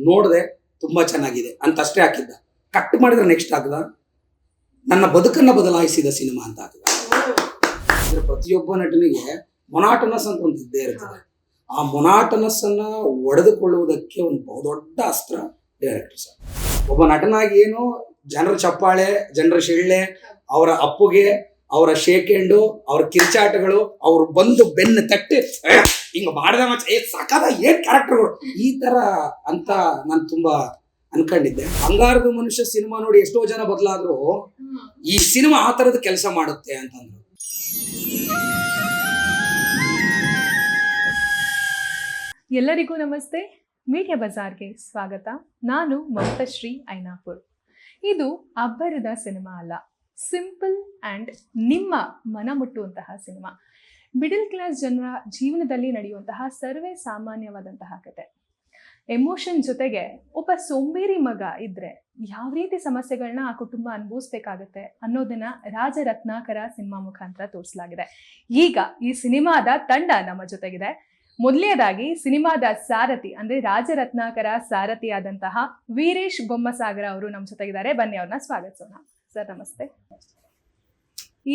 ನೋಡಿದೆ, ತುಂಬಾ ಚೆನ್ನಾಗಿದೆ ಅಂತ ಅಷ್ಟೇ ಹಾಕಿದ್ದ. ಕಟ್ ಮಾಡಿದ್ರೆ ನೆಕ್ಸ್ಟ್ ಹಾಕಿದ ನನ್ನ ಬದುಕನ್ನ ಬದಲಾಯಿಸಿದ ಸಿನಿಮಾ ಅಂತ ಹಾಕಿದ. ಅಂದ್ರೆ ಪ್ರತಿಯೊಬ್ಬ ನಟನಿಗೆ ಮೊನಾಟನಸ್ ಅಂತ ಒಂದು ಇದ್ದೇ ಇರ್ತದೆ. ಆ ಮೊನಾಟನಸ್ ಅನ್ನ ಒಡೆದುಕೊಳ್ಳುವುದಕ್ಕೆ ಒಂದು ಬಹುದೊಡ್ಡ ಅಸ್ತ್ರ ಡೈರೆಕ್ಟರ್ ಸರ್. ಒಬ್ಬ ನಟನಾಗಿ ಏನು ಜನರ ಚಪ್ಪಾಳೆ, ಜನರ ಶಿಳ್ಳೆ, ಅವರ ಅಪ್ಪುಗೆ, ಅವರ ಶೇಕ್ ಹ್ಯಾಂಡು, ಅವ್ರ ಕಿರ್ಚಾಟಗಳು, ಅವ್ರು ಬಂದು ಬೆನ್ನು ತಟ್ಟಿ ಹಿಂಗ ಮಾಡಿದ ಸಕದ ಏನ್ ಕ್ಯಾರೆಕ್ಟರ್ಗಳು ಈ ತರ ಅಂತ ನಾನು ತುಂಬಾ ಅನ್ಕೊಂಡಿದ್ದೆ. ಬಂಗಾರದ ಮನುಷ್ಯ ಸಿನಿಮಾ ನೋಡಿ ಎಷ್ಟೋ ಜನ ಬದಲಾದ್ರು, ಈ ಸಿನಿಮಾ ಆ ತರದ ಕೆಲಸ ಮಾಡುತ್ತೆ ಅಂತಂದ್ರು. ಎಲ್ಲರಿಗೂ ನಮಸ್ತೆ, ಮೀಡಿಯಾ ಬಜಾರ್ಗೆ ಸ್ವಾಗತ. ನಾನು ಮಮತಾಶ್ರೀ ಐನಾಪುರ್. ಇದು ಅಬ್ಬರದ ಸಿನಿಮಾ ಅಲ್ಲ, ಸಿಂಪಲ್ ಆ್ಯಂಡ್ ನಿಮ್ಮ ಮನ ಮುಟ್ಟುವಂತಹ ಸಿನಿಮಾ. ಮಿಡಲ್ ಕ್ಲಾಸ್ ಜನರ ಜೀವನದಲ್ಲಿ ನಡೆಯುವಂತಹ ಸರ್ವೇ ಸಾಮಾನ್ಯವಾದಂತಹ ಕತೆ. ಎಮೋಷನ್ ಜೊತೆಗೆ ಒಬ್ಬ ಸೋಂಬೇರಿ ಮಗ ಇದ್ರೆ ಯಾವ ರೀತಿ ಸಮಸ್ಯೆಗಳನ್ನ ಆ ಕುಟುಂಬ ಅನುಭವಿಸ್ಬೇಕಾಗತ್ತೆ ಅನ್ನೋದನ್ನ ರಾಜರತ್ನಾಕರ ಸಿನಿಮಾ ಮುಖಾಂತರ ತೋರಿಸಲಾಗಿದೆ. ಈಗ ಈ ಸಿನಿಮಾದ ತಂಡ ನಮ್ಮ ಜೊತೆಗಿದೆ. ಮೊದಲನೇದಾಗಿ ಸಿನಿಮಾದ ಸಾರಥಿ ಅಂದ್ರೆ ರಾಜರತ್ನಾಕರ ಸಾರಥಿಯಾದಂತಹ ವೀರೇಶ್ ಬೊಮ್ಮಸಾಗರ ಅವರು ನಮ್ಮ ಜೊತೆಗಿದ್ದಾರೆ. ಬನ್ನಿ ಅವ್ರನ್ನ ಸ್ವಾಗತಿಸೋಣ. ಸರ್ ನಮಸ್ತೆ.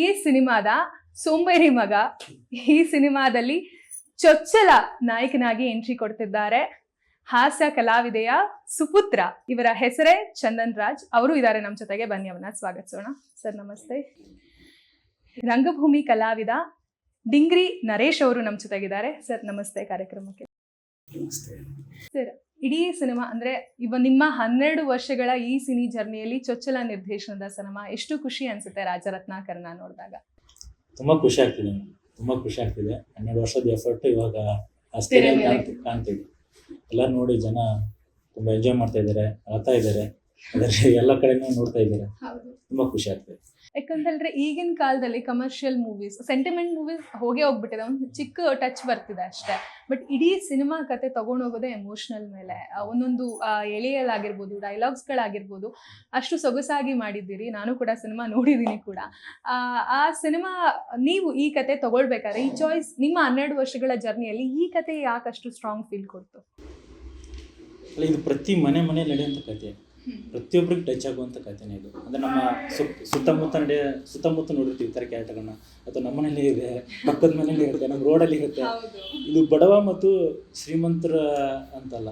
ಈ ಸಿನಿಮಾದ ಸೋಂಬೇರಿ ಮಗ ಈ ಸಿನಿಮಾದಲ್ಲಿ ಚೊಚ್ಚಲ ನಾಯಕನಾಗಿ ಎಂಟ್ರಿ ಕೊಡ್ತಿದ್ದಾರೆ. ಹಾಸ್ಯ ಕಲಾವಿದೆಯ ಸುಪುತ್ರ, ಇವರ ಹೆಸರೇ ಚಂದನ್ ರಾಜ್. ಅವರು ಇದ್ದಾರೆ ನಮ್ಮ ಜೊತೆಗೆ. ಬನ್ನಿ ಅವ್ರನ್ನ ಸ್ವಾಗತಿಸೋಣ. ಸರ್ ನಮಸ್ತೆ. ರಂಗಭೂಮಿ ಕಲಾವಿದ ಡಿಂಗ್ರಿ ನರೇಶ್ ಅವರು ನಮ್ಮ ಜೊತೆಗಿದ್ದಾರೆ. ಸರ್ ನಮಸ್ತೆ ಕಾರ್ಯಕ್ರಮಕ್ಕೆ. ಸರ್, ಇಡೀ ಸಿನಿಮಾ ಅಂದ್ರೆ ಇವ ನಿಮ್ಮ 12 ವರ್ಷಗಳ ಈ ಸಿನಿ ಜರ್ನಿಯಲ್ಲಿ ಚೊಚ್ಚಲ ನಿರ್ದೇಶನದ ಸಿನಿಮಾ. ಎಷ್ಟು ಖುಷಿ ಅನ್ಸುತ್ತೆ ರಾಜರತ್ನಾಕರನ ನೋಡಿದಾಗ? ತುಂಬಾ ಖುಷಿ ಆಗ್ತಿದೆ. 12 ವರ್ಷದ ಎಫರ್ಟ್ ಇವಾಗ ಅಷ್ಟೇ ಕಾಣ್ತಿದೆ. ಎಲ್ಲ ನೋಡಿ ಜನ ತುಂಬಾ ಎಂಜಾಯ್ ಮಾಡ್ತಾ ಇದ್ದಾರೆ, ಅಳ್ತಾ ಇದ್ದಾರೆ, ಅದರಲ್ಲಿ ಎಲ್ಲ ಕಡೆನೂ ನೋಡ್ತಾ ಇದ್ದಾರೆ. ತುಂಬಾ ಖುಷಿ ಆಗ್ತದೆ. ಯಾಕಂತಂದ್ರೆ ಈಗಿನ ಕಾಲದಲ್ಲಿ ಕಮರ್ಷಿಯಲ್ ಮೂವೀಸ್, ಸೆಂಟಿಮೆಂಟ್ ಮೂವೀಸ್ ಹೋಗ್ಬಿಟ್ಟಿದೆ. ಒಂದು ಚಿಕ್ಕ ಟಚ್ ಬರ್ತಿದೆ ಅಷ್ಟೇ. ಬಟ್ ಇಡೀ ಸಿನಿಮಾ ಕತೆ ತಗೊಂಡೋಗೋದೇ ಎಮೋಷನಲ್ ಮೇಲೆ. ಒಂದೊಂದು ಎಳೆಯಲಾಗಿರ್ಬೋದು, ಡೈಲಾಗ್ಸ್ಗಳಾಗಿರ್ಬೋದು, ಅಷ್ಟು ಸೊಗಸಾಗಿ ಮಾಡಿದ್ದೀರಿ. ನಾನು ಕೂಡ ಸಿನಿಮಾ ನೋಡಿದ್ದೀನಿ ಕೂಡ. ಆ ಸಿನಿಮಾ ನೀವು ಈ ಕತೆ ತಗೊಳ್ಬೇಕಾದ್ರೆ ಈ ಚಾಯ್ಸ್ ನಿಮ್ಮ 12 ವರ್ಷಗಳ ಜರ್ನಿಯಲ್ಲಿ ಈ ಕತೆ ಯಾಕಷ್ಟು ಸ್ಟ್ರಾಂಗ್ ಫೀಲ್ ಕೊಡ್ತು? ಅಲ್ಲ, ಇದು ಪ್ರತಿ ಮನೇಲಿ ನಡೆಯುವಂಥ ಕತೆ, ಪ್ರತಿಯೊಬ್ಬರಿಗೆ ಟಚ್ ಆಗುವಂಥ ಕಥೆನೇ ಇದು. ಅಂದರೆ ನಮ್ಮ ಸುತ್ತಮುತ್ತ ನೋಡಿರ್ತೀವಿ ಈ ಥರ ಕ್ಯಾರೆಕ್ಟರ್ಗಳನ್ನ. ಅಥವಾ ನಮ್ಮ ಮನೇಲಿ ಇದೆ, ಪಕ್ಕದ ಮನೇಲಿ ಇರುತ್ತೆ, ನಮ್ಮ ರೋಡಲ್ಲಿ ಇರುತ್ತೆ. ಇದು ಬಡವ ಮತ್ತು ಶ್ರೀಮಂತರ ಅಂತಲ್ಲ,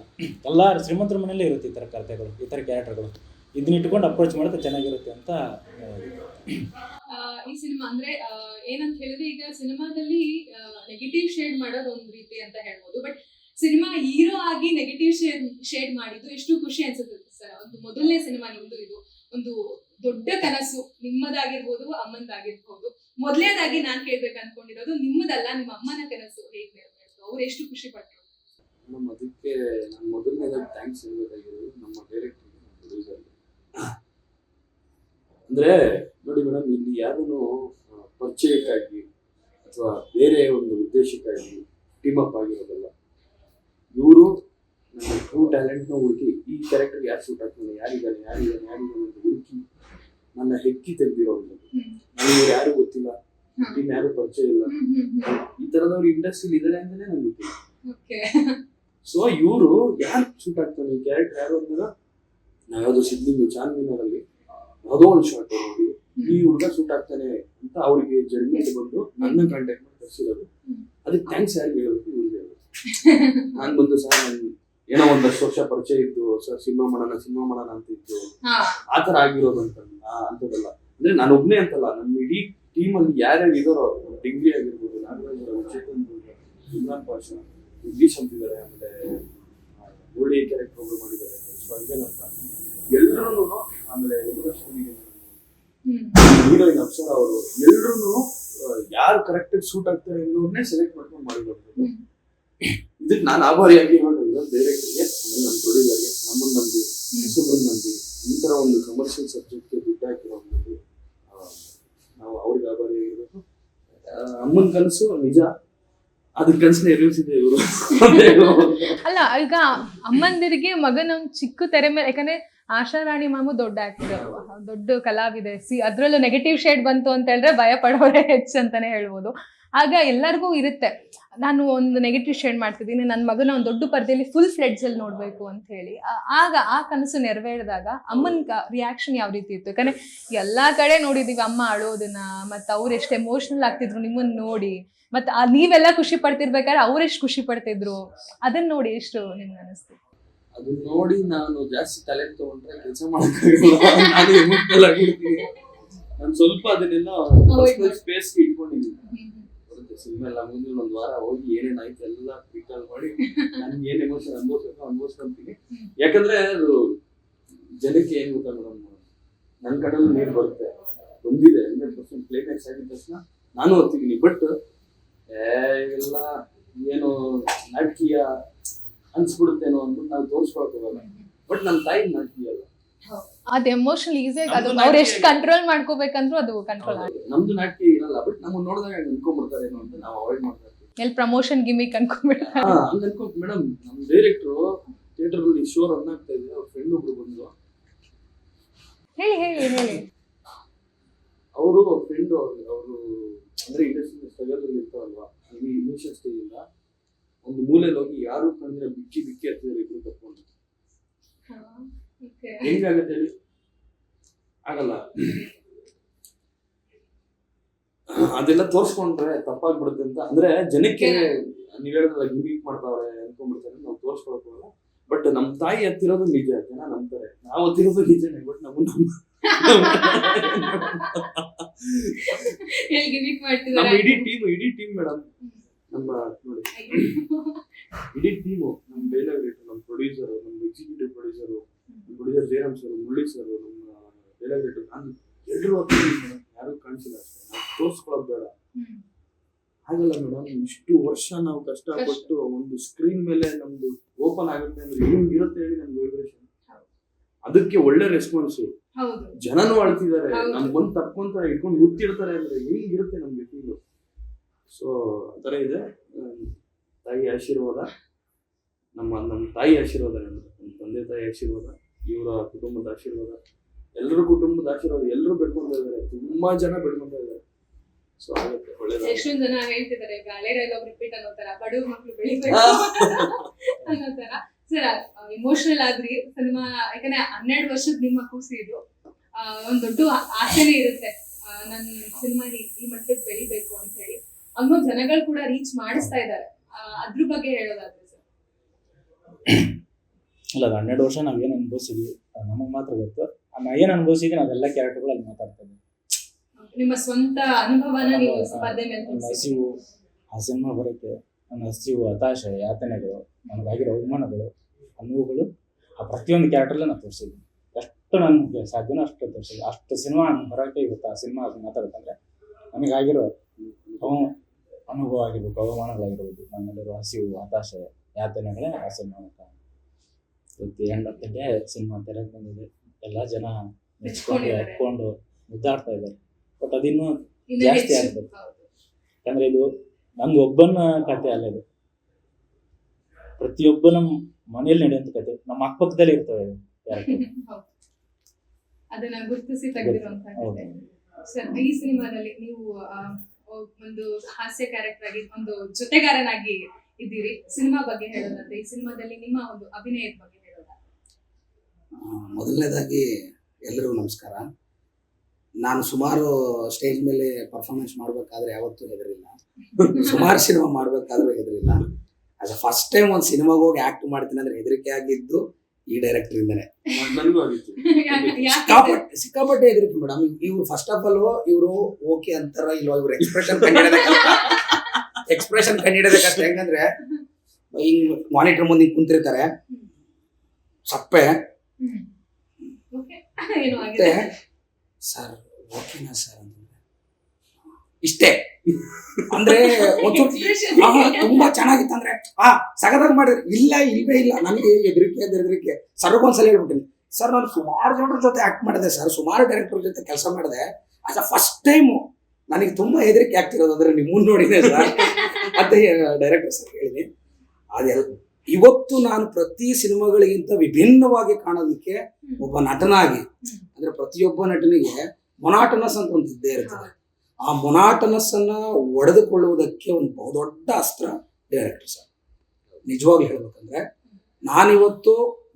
ಎಲ್ಲ ಶ್ರೀಮಂತರ ಮನೇಲೇ ಇರುತ್ತೆ ಈ ಥರ ಕಥೆಗಳು, ಈ ಥರ ಕ್ಯಾರೆಕ್ಟರ್ಗಳು. ಇದನ್ನ ಇಟ್ಕೊಂಡು ಅಪ್ರೋಚ್ ಮಾಡಿದ್ರೆ ಚೆನ್ನಾಗಿರುತ್ತೆ ಅಂತ. ಈ ಸಿನಿಮಾ ಅಂದ್ರೆ ಏನಂತ ಹೇಳಿದ್ರೆ, ಈಗ ಸಿನಿಮಾದಲ್ಲಿ ನೆಗೆಟಿವ್ ಶೇಡ್ ಮಾಡೋದು ಒಂದು ರೀತಿ ಅಂತ ಹೇಳ್ಬೋದು. ಬಟ್ ಸಿನಿಮಾ ಹೀರೋ ಆಗಿ ನೆಗೆಟಿವ್ ಶೇಡ್ ಮಾಡಿದ್ದು ಎಷ್ಟು ಖುಷಿ ಅನ್ಸುತ್ತೆ ಸರ್. ಒಂದು ಮೊದಲನೇ ಸಿನಿಮಾ ನಿಮ್ದು, ಇದು ಒಂದು ದೊಡ್ಡ ಕನಸು ನಿಮ್ಮದಾಗಿರ್ಬೋದು, ಅಮ್ಮಂದಾಗಿರ್ಬೋದು. ಮೊದಲನೇದಾಗಿ ನಾನ್ ಕೇಳ್ಬೇಕು ಅನ್ಕೊಂಡಿರೋದು, ನಿಮ್ಮದಲ್ಲ, ನಿಮ್ಮ ಅಮ್ಮನ ಕನಸು ಹೇಗೆ ನೆರವೇರಿತು? ಅವ್ರು ಎಷ್ಟು ಖುಷಿ ಪಟ್ರು? ಅದಕ್ಕೆ ನಾನು ಮೊದಲನೇದಾಗಿ ಥ್ಯಾಂಕ್ಸ್ ಹೇಳ್ಬೇಕಾಗಿರೋದು ನಮ್ಮ ಡೈರೆಕ್ಟರ್. ಅಂದ್ರೆ ನೋಡಿ ಮೇಡಮ್, ಇಲ್ಲಿ ಯಾರನ್ನು ಪರಿಚಯಕ್ಕಾಗಿ ಅಥವಾ ಬೇರೆ ಒಂದು ಉದ್ದೇಶಕ್ಕಾಗಿ ಟೀಮ್ ಅಪ್ ಆಗಿರೋದಲ್ಲ. ಇವರು ನನ್ನ ಟ್ರೂ ಟ್ಯಾಲೆಂಟ್ನ ಹುಡುಕಿ, ಈ ಕ್ಯಾರೆಕ್ಟರ್ ಯಾರು ಸೂಟ್ ಆಗ್ತಾನೆ, ಯಾರಿದ್ದಾನೆ ಅಂತ ಹುಡುಕಿ ನನ್ನ ಹೆಕ್ಕಿ ತೆಗೆದಿರೋದು. ನನಗೆ ಯಾರು ಗೊತ್ತಿಲ್ಲ, ಟೀಮ್ ಯಾರು ಪರಿಚಯ ಇಲ್ಲ, ಈ ತರದವ್ರು ಇಂಡಸ್ಟ್ರಿಲಿ ಇದ್ದಾರೆ ಅಂತಾನೆ ನನಗೆ ಗೊತ್ತಿಲ್ಲ. ಸೊ ಇವರು ಯಾರು ಸೂಟ್ ಆಗ್ತಾನೆ, ಈ ಕ್ಯಾರೆಕ್ಟರ್ ಯಾರು ಅಂದಾಗ ನಾವು ಯಾವ್ದೋ ಸಿದ್ಲಿಂಗ್ ಚಾನ್ಮಿನಾರಲ್ಲಿ ಯಾವುದೋ ಒಂದು ಶಾರ್ಟ್ ನೋಡಿ ಈ ಹುಡುಗ ಸೂಟ್ ಆಗ್ತಾನೆ ಅಂತ ಅವ್ರಿಗೆ ಜಡ್ಮೆಂಟ್ ಬಂದು ನನ್ನ ಕಾಂಟ್ಯಾಕ್ಟ್ ಮಾಡಿ ಕರ್ಸಿರೋದು. ಅದಕ್ಕೆ ಥ್ಯಾಂಕ್ಸ್ ಯಾರಿಗೆ ಹೇಳಬೇಕು, ಇವ್ರಿಗೆ ಹೇಳಬೇಕು. ನಾನು ಬಂದು ಸರ್, ನಾನು ಏನೋ ಒಂದಷ್ಟು ವರ್ಷ ಪರಿಚಯ ಇದ್ದು, ಸರ್ ಸಿನಿಮಾ ಮಾಡೋಣ ಅಂತ ಇದ್ದು, ಆತರ ಆಗಿರೋದು ಅಂತದಲ್ಲ. ಅಂದ್ರೆ ನಾನು ಒಬ್ನೇ ಅಂತಲ್ಲ, ನಮ್ಮ ಇಡೀ ಟೀಮ್ ಅಲ್ಲಿ ಯಾರ್ಯಾರು ಇದಾರೋ, ಡಿಗ್ರಿ ಆಗಿರ್ಬೋದು, ನಾಗರಾಜ್, ಚೇತನ್, ಇಮ್ರಾನ್ ಪಾಷಾ, ಇಂಗ್ಲೀಷ್ ಅಂತಿದ್ದಾರೆ, ಆಮೇಲೆ ಓಡಿ ಕ್ಯಾರೆಕ್ಟರ್ ಒಬ್ರು ಮಾಡಿದ್ದಾರೆ, ಸ್ಪರ್ಜನ್ ಅಂತ, ಎಲ್ಲರೂ, ಆಮೇಲೆ ಹೀರೋಯಿನ್ ಅಪ್ಸರ ಅವರು, ಎಲ್ರು ಯಾರು ಕರೆಕ್ಟ್ ಸೂಟ್ ಆಗ್ತಾರೆ ಅನ್ನೋರ್ನೇ ಸೆಲೆಕ್ಟ್ ಮಾಡ್ಕೊಂಡು ಮಾಡಿರೋದು. ಇದಕ್ಕೆ ನಾನು ಆಭಾರಿಯಾಗಿ ಡೈರೆಕ್ಟರ್ಗೆ, ನನ್ನ ಪ್ರೊಡ್ಯೂಸರ್ಗೆ, ನಮ್ಮನ್ನ ನಂಬಿ, ಹೆಸರನ್ನ ನಂಬಿ, ಈ ತರ ಒಂದು ಕಮರ್ಷಿಯಲ್ ಸಬ್ಜೆಕ್ಟ್ಗೆ ದುಡ್ಡು ಹಾಕಿರೋ ನಂಬಿ ನಾವು ಅವ್ರಿಗೆ ಆಭಾರಿಯಾಗಿರ್ಬೇಕು. ಅಮ್ಮನ ಕನಸು ನಿಜ, ಅದಕ್ಕೆ ಕನಸನ್ನ ನೆರವೇರಿಸಿದೆ ಇವರು. ಅಲ್ಲ, ಈಗ ಅಮ್ಮಂದಿರಿಗೆ ಮಗನ ಚಿಕ್ಕ ತೆರೆ ಮೇಲೆ, ಯಾಕಂದ್ರೆ ಆಶಾ ರಾಣಿ ಮ್ಯಾಮು ದೊಡ್ಡ ಆಕ್ಟರ್, ದೊಡ್ಡ ಕಲಾವಿದೆ. ಅದ್ರಲ್ಲೂ ನೆಗೆಟಿವ್ ಶೇಡ್ ಬಂತು ಅಂತ ಹೇಳಿದ್ರೆ ಭಯ ಪಡೋರೆ ಹೆಚ್ಚು ಅಂತಾನೆ ಹೇಳ್ಬೋದು. ಆಗ ಎಲ್ಲರಿಗೂ ಇರುತ್ತೆ, ನಾನು ಒಂದು ನೆಗೆಟಿವ್ ಶೇಡ್ ಮಾಡ್ತಿದ್ದೀನಿ, ನನ್ನ ಮಗನ ಒಂದು ದೊಡ್ಡ ಪರದೆಯಲ್ಲಿ ಫುಲ್ ಫ್ಲೆಡ್ಜ್ ಅಲ್ಲಿ ನೋಡ್ಬೇಕು ಅಂತ ಹೇಳಿ. ಆಗ ಆ ಕನಸು ನೆರವೇರಿದಾಗ ಅಮ್ಮನ ರಿಯಾಕ್ಷನ್ ಯಾವ ರೀತಿ ಇತ್ತು? ಯಾಕಂದ್ರೆ ಎಲ್ಲಾ ಕಡೆ ನೋಡಿದೀವಿ ಅಮ್ಮ ಅಳೋದನ್ನ, ಮತ್ತೆ ಅವ್ರು ಎಷ್ಟು ಎಮೋಷನಲ್ ಆಗ್ತಿದ್ರು ನಿಮ್ಮನ್ನ ನೋಡಿ, ಮತ್ತೆ ನೀವೆಲ್ಲ ಖುಷಿ ಪಡ್ತಿರ್ಬೇಕಾದ್ರೆ ಅವ್ರೆಷ್ಟು ಖುಷಿ ಪಡ್ತಿದ್ರು, ಅದನ್ನ ನೋಡಿ ಎಷ್ಟು ನಿಮ್ಗೆ ಅನಿಸ್ತು? ಅದನ್ನ ನೋಡಿ ನಾನು ಜಾಸ್ತಿ ತಲೆ ತಗೊಂಡ್ರೆ ಕೆಲಸ ಮಾಡಕ್ಕಾಗಲ್ಲ, ನಾನು ಎಮೋಷನಲ್ ಆಗಿರ್ತೀನಿ. ನಾನು ಸ್ವಲ್ಪ ಅದನ್ನೆಲ್ಲ ಸ್ಪೇಸ್ ಇಟ್ಕೊಂಡಿದ್ದೀನಿ. ಸಿನಿಮಾ ಎಲ್ಲ ಮುಂದೆ ಒಂದ್ ವಾರ ಹೋಗಿ ಏನೇನಾಯ್ತು ಎಲ್ಲ ರೀಕಾಲ್ ಮಾಡಿ ನನ್ಗೆ ಏನ್ ಎಮೋಷನ್ ಅನ್ಭವಿಸ್ಕೊಂತೀನಿ. ಯಾಕಂದ್ರೆ ಅದು ಜನಕ್ಕೆ ಏನ್ ಗೊತ್ತಾ ಮೇಡಮ್, ನನ್ ಕಡೆಲ್ಲೂ ನೀರು ಬರುತ್ತೆ, ಬಂದಿದೆ 100% ಕ್ಲೈಮ್ಯಾಕ್ಸ್ ಆಗಿದ ತಕ್ಷಣ ನಾನು ಓದ್ತಿದ್ದೀನಿ. ಬಟ್ ಎಲ್ಲ ಏನು ನಾಟಕೀಯ ಅನ್ಸ್ಬಿಡುತ್ತೇನೋ ಅಂದ್ಬಿಟ್ಟು ನಾವು ತೋರಿಸ್ಕೊಳಕ್ ಹೋಗಲ್ಲ. ಬಟ್ ನನ್ನ ತಾಯಿ ನಾಟಕೀಯ ಅಲ್ಲ, ಅದ್ ಎಮೋಷನಲ್ ಈಸಿಯಾಗಿ ಅದು ಅವ್ರು ಎಷ್ಟು ಕಂಟ್ರೋಲ್ ಮಾಡ್ಕೋಬೇಕಂದ್ರೂ ಅದು ಕಂಟ್ರೋಲ್ ಆಗುತ್ತೆ. ನಮ್ದು ನಾಟಕೀಯ ಇರಲ್ಲ, ಬಟ್ ನಮ್ಮನ್ನ ನೋಡಿದಾಗ ಅನ್ಕೊಂಡ್ಬಿಡ್ತಾರೇನೋ ಅಂತ ನಾವು ಅವಾಯ್ಡ್ ಮಾಡ್ತಾ ಇರ್ತೀವಿ. ಎಲ್ಲಿ ಪ್ರಮೋಷನ್ ಗಿಮಿಕ್ ಅನ್ಕೊಂಡ್ಬಿಡ್ತಾರೆ. ಹಂಗ ಅನ್ಕೊಂಡ್ ಮೇಡಮ್, ನಮ್ ಡೈರೆಕ್ಟ್ರು ಥಿಯೇಟರ್ ಅಲ್ಲಿ ಶೋ ರನ್ ಆಗ್ತಾ ಇದೆ, ಅವ್ರ ಫ್ರೆಂಡ್ ಒಬ್ರು ಬಂದ್ರು. ಹೇಳಿ ಅವರು ಫ್ರೆಂಡ್ ಅವರು ಅಂದ್ರೆ ಇಂಡಸ್ಟ್ರಿ ಸ್ಟ್ರಗಲ್ ಇರ್ತಾರಲ್ವಾ, ಇನಿಷಿಯಲ್ ಸ್ಟೇಜ್ ಇಂದ ಒಂದು ಮೂಲೆಯಲ್ಲಿ ಹೋಗಿ ಯಾರು ಕಂಡ್ರೆ ಬಿಕ್ಕಿ ಹತ್ತಿದ್ದಾರೆ ಇಬ್ರು ತಪ್ಕೊಂಡು. ಹೆಂಗಾಗತ್ತೆ ಹೇಳಿ? ಆಗಲ್ಲ. ಅದೆಲ್ಲ ತೋರ್ಸ್ಕೊಂಡ್ರೆ ತಪ್ಪಾಗ್ಬಿಡುತ್ತೆ ಅಂತ, ಅಂದ್ರೆ ಜನಕ್ಕೆ ನೀವ್ ಹೇಳಿದ್ರಲ್ಲ ಗಿಮಿಕ್ ಮಾಡ್ತಾವ್ರೆ ಅನ್ಕೊಂಡ್ಬಿಡ್ತಾರೆ, ನಾವು ತೋರ್ಸ್ಕೊಳಕ್ ಹೋಗಲ್ಲ. ಬಟ್ ನಮ್ ತಾಯಿ ಹತ್ತಿರೋದು ನಿಜ, ಜನ ನಂಬ್ತಾರೆ. ನಾವು ಹತ್ತಿರೋದು ನಿಜನೇ, ಬಟ್ ನಮ್ಮ ಇಡೀ ಟೀಮ್ ಮೇಡಮ್, ನಮ್ಮ ನೋಡಿ ಇಡೀ ಟೀಮು, ನಮ್ಮ ಡೈಲಾಗ್ ರೈಟರ್, ನಮ್ಮ ಪ್ರೊಡ್ಯೂಸರು, ನಮ್ಮ executive producer Jayaram sir, Murali sir, ನಮ್ಮ ಡೈಲಾಗ್ ರೈಟರ್, ನಾನು ಎಲ್ಲರೂ ಯಾರು ಕಾಣಿಸಿಲ್ಲ ಅಷ್ಟೇ. ನಾವು ತೋರ್ಸ್ಕೊಳಕ್ ಬೇಡ, ಹಾಗಲ್ಲ ಮೇಡಮ್. ಇಷ್ಟು ವರ್ಷ ನಾವು ಕಷ್ಟಪಟ್ಟು ಒಂದು ಸ್ಕ್ರೀನ್ ಮೇಲೆ ನಮ್ದು ಓಪನ್ ಆಗುತ್ತೆ ಅಂದ್ರೆ ಹೆಂಗಿರುತ್ತೆ ಹೇಳಿ ನಮ್ಗೆ ವೈಬ್ರೇಷನ್. ಅದಕ್ಕೆ ಒಳ್ಳೆ ರೆಸ್ಪಾನ್ಸು, ಜನನು ಅಳ್ತಿದ್ದಾರೆ, ನಮ್ ಬಂದ್ ತಪ್ಕೊಂತ ಇಟ್ಕೊಂಡು ಮುತ್ತಿಡ್ತಾರೆ ಅಂದ್ರೆ ಹೆಂಗಿರುತ್ತೆ ನಮ್ಗೆ ಫೀಲು. ಸೊ ಆತರ ಇದೆ. ತಾಯಿ ಆಶೀರ್ವಾದ, ನಮ್ಮ ತಾಯಿ ಆಶೀರ್ವಾದ, ನಮ್ಮ ತಂದೆ ತಾಯಿ ಆಶೀರ್ವಾದ, ಇವರ ಕುಟುಂಬದ ಆಶೀರ್ವಾದ, ಎಲ್ಲರ ಕುಟುಂಬದ ಆಶೀರ್ವಾದ, ಎಲ್ಲರೂ ಬೆಳ್ಕೊಂತ ಇದ್ದಾರೆ, ತುಂಬಾ ಜನ ಬೆಳ್ಕೊಂತ ಇದ್ದಾರೆ. ಸೊ ಆಗುತ್ತೆ, ಒಳ್ಳೇದು. ಎಷ್ಟೊಂದು ಜನ ಹೇಳ್ತಿದ್ದಾರೆ ಗಾಲೆ ಡೈಲಾಗ್ ರಿಪೀಟ್ ಅನ್ನೋ ತರ, ಬಡವ್ರ ಮಕ್ಳು ಬೆಳಿಬೇಕು ಅನ್ನೋ ತರ. ಸರ್, ಇಮೋಷನಲ್ ಆದ್ರಿ ಸಿನಿಮಾ, ಯಾಕಂದ್ರೆ 12 ವರ್ಷದ ನಿಮ್ಮ ಕೂಸಿ ಇದು, ಒಂದ್ ದೊಡ್ಡ ಆಸೆನೇ ಇರುತ್ತೆ, ನನ್ನ ಸಿನಿಮಾ ಈ ಮಟ್ಟಕ್ಕೆ ಬೆಳಿಬೇಕು ಅಂತ ಹೇಳಿ. ಆಲ್ಮೋಸ್ಟ್ ಜನಗಳು ಕೂಡ ರೀಚ್ ಮಾಡಿಸ್ತಾ ಇದ್ದಾರೆ, ಅದ್ರ ಬಗ್ಗೆ ಹೇಳೋದಾದ್ರೆ ಸರ್? ಇಲ್ಲ, 12 ವರ್ಷ ನಾವೇನು ಅನುಭವಿಸಿದ್ವಿ ನಮಗೆ ಮಾತ್ರ ಗೊತ್ತು. ಏನ್ ಅನುಭವಿಸಿದ್ವಿ ನಾವೆಲ್ಲ ಕ್ಯಾರೆಕ್ಟರ್ಗಳು ಅಲ್ಲಿ ಮಾತಾಡ್ತಾ ಇದ್ವಿ. ನಿಮ್ಮ ಸ್ವಂತ ಅನುಭವನ ನೀವು ಸ್ಪರ್ಧೆ ಮೇಲೆ ಹಸಿವು, ಆ ಸಿನಿಮಾ ಬರುತ್ತೆ, ನನ್ನ ಹಸಿವು, ಹತಾಶೆ, ಯಾತನೆಗಳು, ನನಗಾಗಿರೋ ಅವಮಾನಗಳು, ನೋವುಗಳು, ಆ ಪ್ರತಿಯೊಂದು ಕ್ಯಾರೆಕ್ಟರ್ಲ್ಲ ನಾನು ತೋರಿಸಿದ್ವಿ. ಎಷ್ಟು ನನಗೆ ಸಾಧ್ಯನೋ ಅಷ್ಟು ತೋರಿಸಿದ್ವಿ. ಅಷ್ಟು ಸಿನಿಮಾ ಬರೋಕ್ಕೆ ಇವತ್ತು ಆ ಸಿನಿಮಾ ಮಾತಾಡುತ್ತಂದ್ರೆ ನಮಗಾಗಿರೋ ಅನುಭವ ಆಗಿರ್ಬೇಕು, ಅವಮಾನಗಳಾಗಿರ್ಬೋದು, ನನ್ನಲ್ಲಿರೋ ಹಸಿವು, ಹತಾಶೆ, ಯಾತನೆಗಳೇ ಆ ಸಿನಿಮಾ. ಇವತ್ತು ಹೆಂಡತ್ತಂಗೆ ಸಿನಿಮಾ ತೆರೆಗೆ ಬಂದಿದೆ, ಎಲ್ಲ ಜನ ಮೆಚ್ಕೊಂಡು ಹತ್ಕೊಂಡು ಮುದ್ದಾಡ್ತಾ ಇದ್ದಾರೆ. ಬಟ್ ಅದಿನ್ನೂ ಜಾಸ್ತಿ ಆಗ್ಬೇಕು, ಯಾಕಂದ್ರೆ ಇದು ನಂದು ಒಬ್ಬನ ಕತೆ ಅಲ್ಲ, ಇದು ಪ್ರತಿಯೊಬ್ಬನ ಮನೆಯಲ್ಲಿ ನಡೆಯುವಂತ ಕತೆ. ನಮ್ಮ ಅಕ್ಕಪಕ್ಕದಲ್ಲಿ ಇರ್ತವೆ ಅದನ್ನ ಗುರುತಿಸಿ ತೆಗೆದಿರುವಂತಹ ಕತೆ. ಸರ್, ಈ ಸಿನಿಮಾದಲ್ಲಿ ನೀವು ಒಂದು ಹಾಸ್ಯ ಕ್ಯಾರೆಕ್ಟರ್ ಆಗಿ, ಒಂದು ಜೊತೆಗಾರನಾಗಿ ಇದ್ದೀರಿ. ಸಿನಿಮಾ ಬಗ್ಗೆ ಹೇಳೋದಾದ್ರೆ, ಈ ಸಿನಿಮಾದಲ್ಲಿ ನಿಮ್ಮ ಒಂದು ಅಭಿನಯದ ಬಗ್ಗೆ ಹೇಳೋದಾದ್ರೆ? ಮೊದಲನೇದಾಗಿ ಎಲ್ಲರಿಗೂ ನಮಸ್ಕಾರ. ನಾನು ಸುಮಾರು ಸ್ಟೇಜ್ ಮೇಲೆ ಪರ್ಫಾರ್ಮೆನ್ಸ್ ಮಾಡ್ಬೇಕಾದ್ರೆ ಯಾವತ್ತೂ ಹೆದರಿಲ್ಲ, ಸುಮಾರು ಸಿನಿಮಾ ಮಾಡ್ಬೇಕಾದ್ರೂ ಹೆದರಿಲ್ಲ. ಆಸ್ ಅ ಫಸ್ಟ್ ಟೈಮ್ ಒಂದು ಸಿನಿಮಾಗೆ ಹೋಗಿ ಆಕ್ಟ್ ಮಾಡ್ತೀನಿ ಅಂದ್ರೆ ಹೆದರಿಕೆ ಆಗಿದ್ದು ಈ ಡೈರೆಕ್ಟರ್ ಇಂದನೇ. ನನಗೂ ಆಗಿತ್ತು, ಸಿಕ್ಕಾಪಟ್ಟೆ ಹೆದರಿಕೆ ಮೇಡಮ್. ಇವ್ರು ಫಸ್ಟ್ ಆಫ್ ಆಲ್ ಇವರು ಓಕೆ ಅಂತಾರ ಇಲ್ವಾ, ಇವ್ರು ಎಕ್ಸ್ಪ್ರೆಷನ್ ಕಂಡಿಡೋದೇ ಕಷ್ಟ. ಹೆಂಗಂದ್ರೆ ಹಿಂಗ್ ಮಾನಿಟರ್ ಮುಂದೆ ಕುಂತಿರ್ತಾರೆ, ಸಪ್ಪೆ, ಮತ್ತೆ ಸರ್ ಓಕೆನಾ ಸರ್ ಅಂತಂದ್ರೆ ಇಷ್ಟೇ. ಅಂದ್ರೆ ತುಂಬಾ ಚೆನ್ನಾಗಿತ್ತು ಅಂದ್ರೆ ಸಗದಾಗ ಮಾಡಿದ್ರೆ ಇಲ್ವೇ ಇಲ್ಲ. ನನಗೆ ಹೆದರಿಕೆ ಸರ್ಗೊಂದ್ಸಲ ಹೇಳ್ಬಿಟ್ಟಿನಿ ಸರ್, ನಾನು ಸುಮಾರು ಜನರ ಜೊತೆ ಆಕ್ಟ್ ಮಾಡಿದೆ ಸರ್, ಸುಮಾರು ಡೈರೆಕ್ಟರ್ ಜೊತೆ ಕೆಲಸ ಮಾಡಿದೆ. ಆಸ್ ಅ ಫಸ್ಟ್ ಟೈಮ್ ನನಗೆ ತುಂಬಾ ಹೆದರಿಕೆ ಆಗ್ತಿರೋದು ಅಂದ್ರೆ ನಿಮ್ಮನ್ನ ನೋಡಿದೆ ಸರ್ ಅಂತ ಡೈರೆಕ್ಟರ್ ಸರ್ ಹೇಳಿನಿ. ಇವತ್ತು ನಾನು ಪ್ರತಿ ಸಿನಿಮಾಗಳಿಗಿಂತ ವಿಭಿನ್ನವಾಗಿ ಕಾಣೋದಕ್ಕೆ ಒಬ್ಬ ನಟನಾಗಿ, ಅಂದ್ರೆ ಪ್ರತಿಯೊಬ್ಬ ನಟನಿಗೆ ಮೊನಾಟನಸ್ ಅಂತ ಒಂದು ಇದ್ದೇ ಇರ್ತದೆ. ಆ ಮೊನಾಟನಸ್ ಅನ್ನ ಒಡೆದುಕೊಳ್ಳುವುದಕ್ಕೆ ಒಂದು ಬಹುದೊಡ್ಡ ಅಸ್ತ್ರ ಡೈರೆಕ್ಟರ್ ಸರ್. ನಿಜವಾಗ್ಲೂ ಹೇಳ್ಬೇಕಂದ್ರೆ ನಾನಿವತ್ತು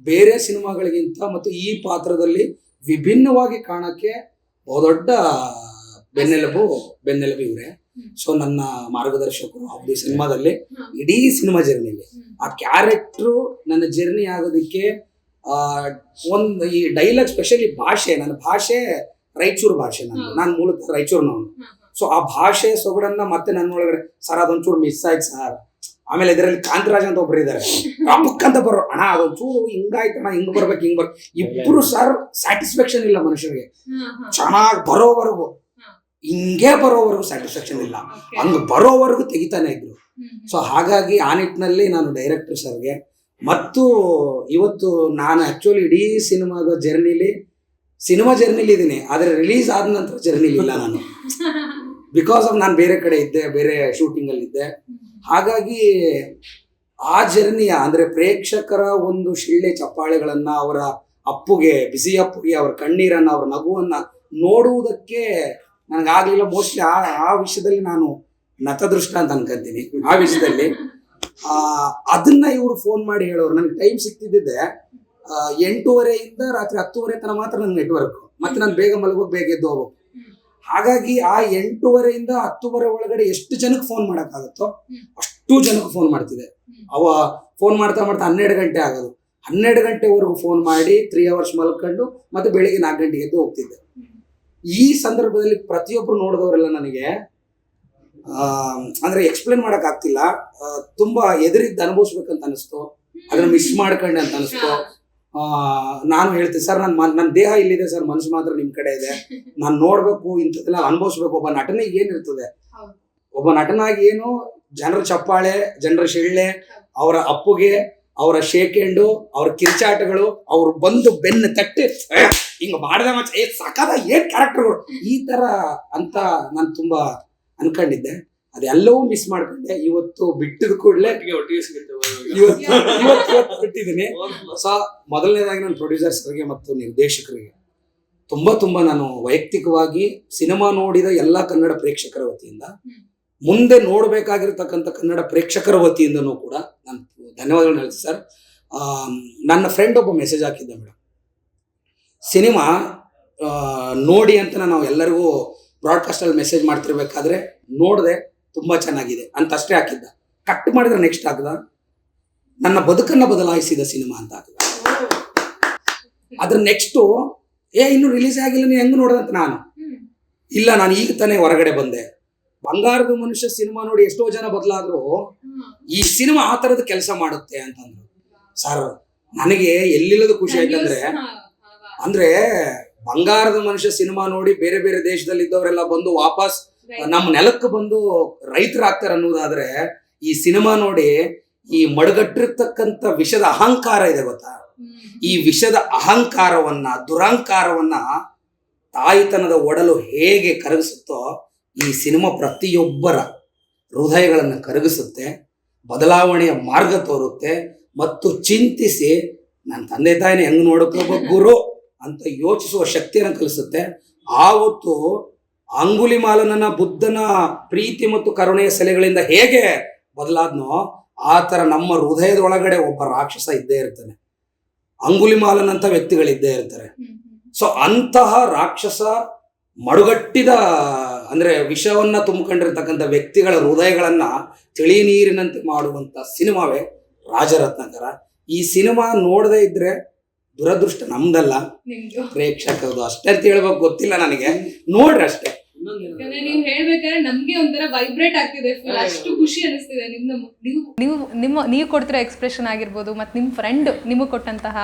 ಬೇರೆ ಸಿನಿಮಾಗಳಿಗಿಂತ ಮತ್ತು ಈ ಪಾತ್ರದಲ್ಲಿ ವಿಭಿನ್ನವಾಗಿ ಕಾಣಕ್ಕೆ ಬಹುದೊಡ್ಡ ಬೆನ್ನೆಲುಬು ಇವರೇ. ಸೊ ನನ್ನ ಮಾರ್ಗದರ್ಶಕರು ಹೌದು ಸಿನಿಮಾದಲ್ಲಿ, ಇಡೀ ಸಿನಿಮಾ ಜರ್ನಿಲಿ ಆ ಕ್ಯಾರೆಕ್ಟ್ರು ನನ್ನ ಜರ್ನಿ ಆಗೋದಕ್ಕೆ ಒಂದು ಈ ಡೈಲಾಗ್, ಸ್ಪೆಷಲಿ ಭಾಷೆ, ನನ್ನ ಭಾಷೆ ರಾಯಚೂರು ಭಾಷೆ, ನಾನು ಮೂಲತಃ ರಾಯಚೂರಿನವನು. ಸೊ ಆ ಭಾಷೆ ಸೊಗಡನ್ನ ಮತ್ತೆ ನನ್ನೊಳಗಡೆ ಸರ್ ಅದೊಂಚೂರು ಮಿಸ್ ಆಯ್ತು ಸರ್. ಆಮೇಲೆ ಇದರಲ್ಲಿ ಕಾಂತರಾಜ್ ಅಂತ ಒಬ್ರು ಇದ್ದಾರೆ, ಅಂತ ಬರೋ ಅಣ್ಣ ಅದೊಂಚೂರು ಹಿಂಗಾಯ್ತಣ್ಣ, ಹಿಂಗ್ ಬರ್ಬೇಕು ಹಿಂಗ್ ಇಬ್ರು ಸರ್ ಸ್ಯಾಟಿಸ್ಫ್ಯಾಕ್ಷನ್ ಇಲ್ಲ ಮನುಷ್ಯರಿಗೆ. ಚೆನ್ನಾಗಿ ಬರೋವರೆಗೂ, ಹಿಂಗೆ ಬರೋವರೆಗೂ ಸ್ಯಾಟಿಸ್ಫ್ಯಾಕ್ಷನ್ ಇಲ್ಲ, ಹಂಗ್ ಬರೋವರೆಗೂ ತೆಗಿತಾನೆ ಇದ್ರು. ಸೊ ಹಾಗಾಗಿ ಆ ನಿಟ್ಟಿನಲ್ಲಿ ನಾನು ಡೈರೆಕ್ಟರ್ ಸರ್ಗೆ ಮತ್ತು ಇವತ್ತು ನಾನು ಆಕ್ಚುಲಿ ಇಡೀ ಸಿನಿಮಾ ಜರ್ನಿಲಿ ಇದ್ದೀನಿ, ಆದರೆ ರಿಲೀಸ್ ಆದ ನಂತರ ಜರ್ನಿಲಿ ಇಲ್ಲ ನಾನು. ಬಿಕಾಸ್ ಆಫ್ ನಾನು ಬೇರೆ ಕಡೆ ಇದ್ದೆ, ಬೇರೆ ಶೂಟಿಂಗ್ ಅಲ್ಲಿ ಇದ್ದೆ. ಹಾಗಾಗಿ ಆ ಜರ್ನಿಯ ಅಂದ್ರೆ ಪ್ರೇಕ್ಷಕರ ಒಂದು ಶಿಳ್ಳೆ ಚಪ್ಪಾಳೆಗಳನ್ನ, ಅವರ ಅಪ್ಪುಗೆ, ಬಿಸಿ ಅಪ್ಪುಗೆ ಅವರ ಕಣ್ಣೀರನ್ನ, ಅವರ ನಗುವನ್ನ ನೋಡುವುದಕ್ಕೆ ನನಗಾಗ್ಲಿಲ್ಲ. ಮೋಸ್ಟ್ಲಿ ಆ ವಿಷಯದಲ್ಲಿ ನಾನು ನತದೃಷ್ಟ ಅಂತ ಅನ್ಕೊಂತೀನಿ. ಆ ವಿಷಯದಲ್ಲಿ ಅದನ್ನ ಇವರು ಫೋನ್ ಮಾಡಿ ಹೇಳೋರು. ನನಗೆ ಟೈಮ್ ಸಿಗ್ತಿದ್ದೆ 8:30 ರಾತ್ರಿ 10:30 ತನಕ ಮಾತ್ರ ನನ್ನ ನೆಟ್ವರ್ಕ್. ಮತ್ತೆ ನಾನು ಬೇಗ ಮಲಗೋಗಿ ಬೇಗ ಎದ್ದು ಹೋಗ್ಬೇಕು. ಹಾಗಾಗಿ ಆ 8:30 10:00 ಒಳಗಡೆ ಎಷ್ಟು ಜನಕ್ಕೆ ಫೋನ್ ಮಾಡೋಕ್ಕಾಗುತ್ತೋ ಅಷ್ಟು ಜನಕ್ಕೆ ಫೋನ್ ಮಾಡ್ತಿದ್ದೆ. ಅವ ಫೋನ್ ಮಾಡ್ತಾ 12 ಗಂಟೆ ಆಗೋದು. 12 ಗಂಟೆವರೆಗೂ ಫೋನ್ ಮಾಡಿ 3 hours ಮಲ್ಕೊಂಡು ಮತ್ತೆ ಬೆಳಿಗ್ಗೆ 4 ಗಂಟೆಗೆ ಎದ್ದು ಹೋಗ್ತಿದ್ದೆ. ಈ ಸಂದರ್ಭದಲ್ಲಿ ಪ್ರತಿಯೊಬ್ರು ನೋಡಿದವರೆಲ್ಲ ನನಗೆ ಅಂದ್ರೆ ಎಕ್ಸ್ಪ್ಲೇನ್ ಮಾಡಕ್ ಆಗ್ತಿಲ್ಲ, ತುಂಬಾ ಎದುರಿದ್ದು ಅನುಭವಿಸ್ಬೇಕಂತ ಅನಿಸ್ತು, ಅದನ್ನ ಮಿಸ್ ಮಾಡ್ಕೊಂಡೆ ಅಂತ ಅನಿಸ್ತು. ನಾನು ಹೇಳ್ತೀನಿ ಸರ್, ನನ್ನ ದೇಹ ಇಲ್ಲಿದೆ ಸರ್, ಮನಸ್ಸು ಮಾತ್ರ ನಿಮ್ ಕಡೆ ಇದೆ. ನಾನು ನೋಡ್ಬೇಕು, ಇಂಥದ್ದೆಲ್ಲ ಅನುಭವಿಸ್ಬೇಕು. ಒಬ್ಬ ನಟನಿಗೆ ಏನಿರ್ತದೆ, ಒಬ್ಬ ನಟನಾಗಿ ಏನು ಜನರ ಚಪ್ಪಾಳೆ, ಜನರ ಶಿಳ್ಳೆ, ಅವರ ಅಪ್ಪುಗೆ, ಅವರ ಶೇಕ್ ಹ್ಯಾಂಡು, ಅವ್ರ ಕಿರ್ಚಾಟಗಳು, ಅವ್ರು ಬಂದು ಬೆನ್ನು ತಟ್ಟಿ ಹಿಂಗ ಮಾಡಿದ ಮಚ್ಚ ಸಕದ ಏನ್ ಕ್ಯಾರೆಕ್ಟರ್ಗಳು ಈ ತರ ಅಂತ ನಾನು ತುಂಬಾ ಅನ್ಕೊಂಡಿದ್ದೆ. ಅದೆಲ್ಲವೂ ಮಿಸ್ ಮಾಡ್ಕೊಂಡೆ. ಇವತ್ತು ಬಿಟ್ಟಿದ ಕೂಡಲೇ ಇವತ್ತು ಬಿಟ್ಟಿದ್ದೀನಿ. ಸೊ ಮೊದಲನೇದಾಗಿ ನನ್ನ ಪ್ರೊಡ್ಯೂಸರ್ಸ್ಗೆ ಮತ್ತು ನಿರ್ದೇಶಕರಿಗೆ ತುಂಬಾ ನಾನು ವೈಯಕ್ತಿಕವಾಗಿ ಸಿನಿಮಾ ನೋಡಿದ ಎಲ್ಲ ಕನ್ನಡ ಪ್ರೇಕ್ಷಕರ ವತಿಯಿಂದ, ಮುಂದೆ ನೋಡ್ಬೇಕಾಗಿರ್ತಕ್ಕಂಥ ಕನ್ನಡ ಪ್ರೇಕ್ಷಕರ ವತಿಯಿಂದನೂ ಕೂಡ ನಾನು ಧನ್ಯವಾದಗಳನ್ನ ಹೇಳ್ತೀನಿ ಸರ್. ನನ್ನ ಫ್ರೆಂಡ್ ಒಬ್ಬ ಮೆಸೇಜ್ ಹಾಕಿದ್ದೆ, ಮೇಡಮ್ ಸಿನಿಮಾ ನೋಡಿ ಅಂತ ನಾವು ಎಲ್ಲರಿಗೂ ಬ್ರಾಡ್ಕಾಸ್ಟಲ್ಲಿ ಮೆಸೇಜ್ ಮಾಡ್ತಿರ್ಬೇಕಾದ್ರೆ ನೋಡಿದೆ, ತುಂಬಾ ಚೆನ್ನಾಗಿದೆ ಅಂತ ಅಷ್ಟೇ ಹಾಕಿದ್ದ. ಕಟ್ ಮಾಡಿದ್ರೆ ನೆಕ್ಸ್ಟ್ ಹಾಕಿದ ನನ್ನ ಬದುಕನ್ನ ಬದಲಾಯಿಸಿದ ಸಿನಿಮಾ ಅಂತ ಹಾಕಿದ. ಅದ್ರ ನೆಕ್ಸ್ಟು ಇನ್ನು ರಿಲೀಸ್ ಆಗಿಲ್ಲ, ನೀನು ಹೆಂಗ್ ನೋಡದಂತ ನಾನು, ಇಲ್ಲ ನಾನು ಈಗ ತಾನೇ ಹೊರಗಡೆ ಬಂದೆ. ಬಂಗಾರದ ಮನುಷ್ಯ ಸಿನಿಮಾ ನೋಡಿ ಎಷ್ಟೋ ಜನ ಬದಲಾದ್ರು, ಈ ಸಿನಿಮಾ ಆ ತರದ ಕೆಲಸ ಮಾಡುತ್ತೆ ಅಂತಂದ್ರು. ಸರ್ ನನಗೆ ಎಲ್ಲಿಲ್ಲದ ಖುಷಿ ಆಯ್ತಂದ್ರೆ, ಅಂದ್ರೆ ಬಂಗಾರದ ಮನುಷ್ಯ ಸಿನಿಮಾ ನೋಡಿ ಬೇರೆ ಬೇರೆ ದೇಶದಲ್ಲಿ ಇದ್ದವರೆಲ್ಲ ಬಂದು ವಾಪಸ್ ನಮ್ಮ ನೆಲಕ್ಕೆ ಬಂದು ರೈತರಾಗ್ತಾರೆ ಅನ್ನೋದಾದ್ರೆ, ಈ ಸಿನಿಮಾ ನೋಡಿ ಈ ಮಡಗಟ್ಟಿರ್ತಕ್ಕಂಥ ವಿಷದ ಅಹಂಕಾರ ಇದೆ ಗೊತ್ತಾ, ಈ ವಿಷದ ಅಹಂಕಾರವನ್ನ, ದುರಹಂಕಾರವನ್ನ ತಾಯಿತನದ ಒಡಲು ಹೇಗೆ ಕರಗಿಸುತ್ತೋ ಈ ಸಿನಿಮಾ ಪ್ರತಿಯೊಬ್ಬರ ಹೃದಯಗಳನ್ನು ಕರಗಿಸುತ್ತೆ, ಬದಲಾವಣೆಯ ಮಾರ್ಗ ತೋರುತ್ತೆ ಮತ್ತು ಚಿಂತಿಸಿ ನನ್ನ ತಂದೆ ತಾಯಿನ ಹೆಂಗ್ ನೋಡೋಕೆ ಗುರು ಅಂತ ಯೋಚಿಸುವ ಶಕ್ತಿಯನ್ನು ಕಲಿಸುತ್ತೆ. ಆವತ್ತು ಅಂಗುಲಿಮಾಲನನ್ನ ಬುದ್ಧನ ಪ್ರೀತಿ ಮತ್ತು ಕರುಣೆಯ ಸೆಲೆಗಳಿಂದ ಹೇಗೆ ಬದಲಾದ್ನೋ ಆ ತರ ನಮ್ಮ ಹೃದಯದೊಳಗಡೆ ಒಬ್ಬ ರಾಕ್ಷಸ ಇದ್ದೇ ಇರ್ತಾನೆ, ಅಂಗುಲಿಮಾಲನಂತ ವ್ಯಕ್ತಿಗಳಿದ್ದೇ ಇರ್ತಾರೆ. ಸೊ ಅಂತಹ ರಾಕ್ಷಸ ಮಡುಗಟ್ಟಿದ ಅಂದ್ರೆ ವಿಷವನ್ನ ತುಂಬಿಕೊಂಡಿರ್ತಕ್ಕಂಥ ವ್ಯಕ್ತಿಗಳ ಹೃದಯಗಳನ್ನ ತಿಳಿ ನೀರಿನಂತೆ ಮಾಡುವಂತ ಸಿನಿಮಾವೇ ರಾಜರತ್ನಾಕರ. ಈ ಸಿನಿಮಾ ನೋಡದೇ ಇದ್ರೆ ದುರದೃಷ್ಟ ನಮ್ದಲ್ಲ, ಪ್ರೇಕ್ಷಕರದು ಅಷ್ಟೇ ಅಂತ ಹೇಳ್ಬೇಕು, ಗೊತ್ತಿಲ್ಲ ನನಗೆ, ನೋಡ್ರಿ ಅಷ್ಟೇ. ನೀವು ಹೇಳ್ಬೇಕಾದ್ರೆ ನಮ್ಗೆ ಒಂಥರ ವೈಬ್ರೇಟ್ ಆಗ್ತಿದೆ, ಅಷ್ಟು ಖುಷಿ ಅನಿಸ್ತಿದೆ. ನೀವು ಕೊಡ್ತಿರೋ ಎಕ್ಸ್ಪ್ರೆಷನ್ ಆಗಿರ್ಬೋದು, ಮತ್ತೆ ನಿಮ್ಮ ಫ್ರೆಂಡ್ ನಿಮಗೆ ಕೊಟ್ಟಂತಹ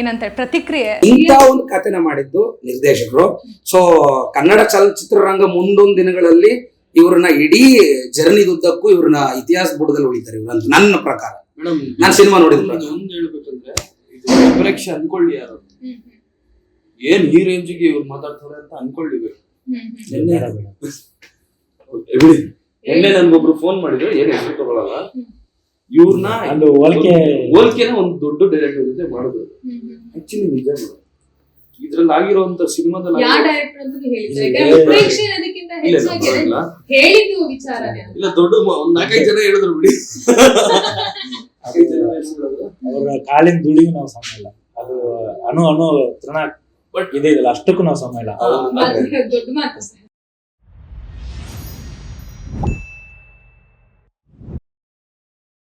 ಏನಂತ ಪ್ರತಿಕ್ರಿಯೆ, ಇಂಥ ಒಂದು ಕಥೆನ ಮಾಡಿದ್ದು ನಿರ್ದೇಶಕರು. ಸೊ ಕನ್ನಡ ಚಲನಚಿತ್ರರಂಗ ಮುಂದೊಂದು ದಿನಗಳಲ್ಲಿ ಇವ್ರನ್ನ ಇಡೀ ಜರ್ನಿದುದ್ದಕ್ಕೂ ಇವ್ರನ್ನ ಇತಿಹಾಸ ಬುಡದಲ್ಲಿ ಉಳಿತಾರೆ ಇವ್ರು ಅಂತ ನನ್ನ ಪ್ರಕಾರ. ನಾನು ಸಿನಿಮಾ ನೋಡಿದ್ರೆ ಒಂದು ಹೇಳ್ಬೇಕಂದ್ರೆ ಪರೀಕ್ಷೆ ಅನ್ಕೊಳ್ಳಿ, ಯಾರು ಏನ್ ಈ ರೇಂಜಿಗೆ ಇವ್ರು ಮಾತಾಡ್ತಾರೆ ಅಂತ ಅನ್ಕೊಳ್ಳಿಬೇಕು. ಎಣ್ಣೆ ನನ್ಗೊಬ್ರು ಫೋನ್ ಮಾಡಿದ್ರು, ಏನ್ ಹೆಸರು ತಗೊಳಲ್ಲ, ಇವ್ರನ್ನ ಒಂದು ಹೋಲಿಕೆನ ಒಂದು ದೊಡ್ಡ ಡೈರೆಕ್ಟರ್ ಜೊತೆ ಮಾಡಿದ್ರು. ಆಕ್ಚುಲಿ ನಿಜ ಮೇಡಮ್, ಇದ್ರಲ್ಲಿ ಆಗಿರುವಂತ ಸಿನಿಮಾದಲ್ಲಿ ಯಾವ ಡೈರೆಕ್ಟರ್ ಅಂತ ಹೇಳಿದ್ರೆ ಇಲ್ಲ, ಯಾಕಂದ್ರೆ ಪ್ರೇಕ್ಷಕರು ಅದಕ್ಕಿಂತ ಹೆಚ್ಚಾಗಿ ಹೇಳಿದ್ದು ವಿಚಾರನೇ ಅಂತ. ಇಲ್ಲ ದೊಡ್ಡ ಒಂದ್ 4-5 ಜನ ಹೇಳಿದ್ರು ಬಿಡಿ. 5 ಜನ ಹೇಳಿದ್ರು. ಅವ್ರ ಕಾಲಿನ ಧೂಳಿಗೂ ನಾವು ಸಮ ಇಲ್ಲ. ಅದು ಅಣು ತೃಣ ಬಟ್ ಇದೆ ಅಷ್ಟಕ್ಕೂ ನಾವು ಸಮ ಇಲ್ಲ. ಅದು ದೊಡ್ಡ ಮಾತು ಸರ್.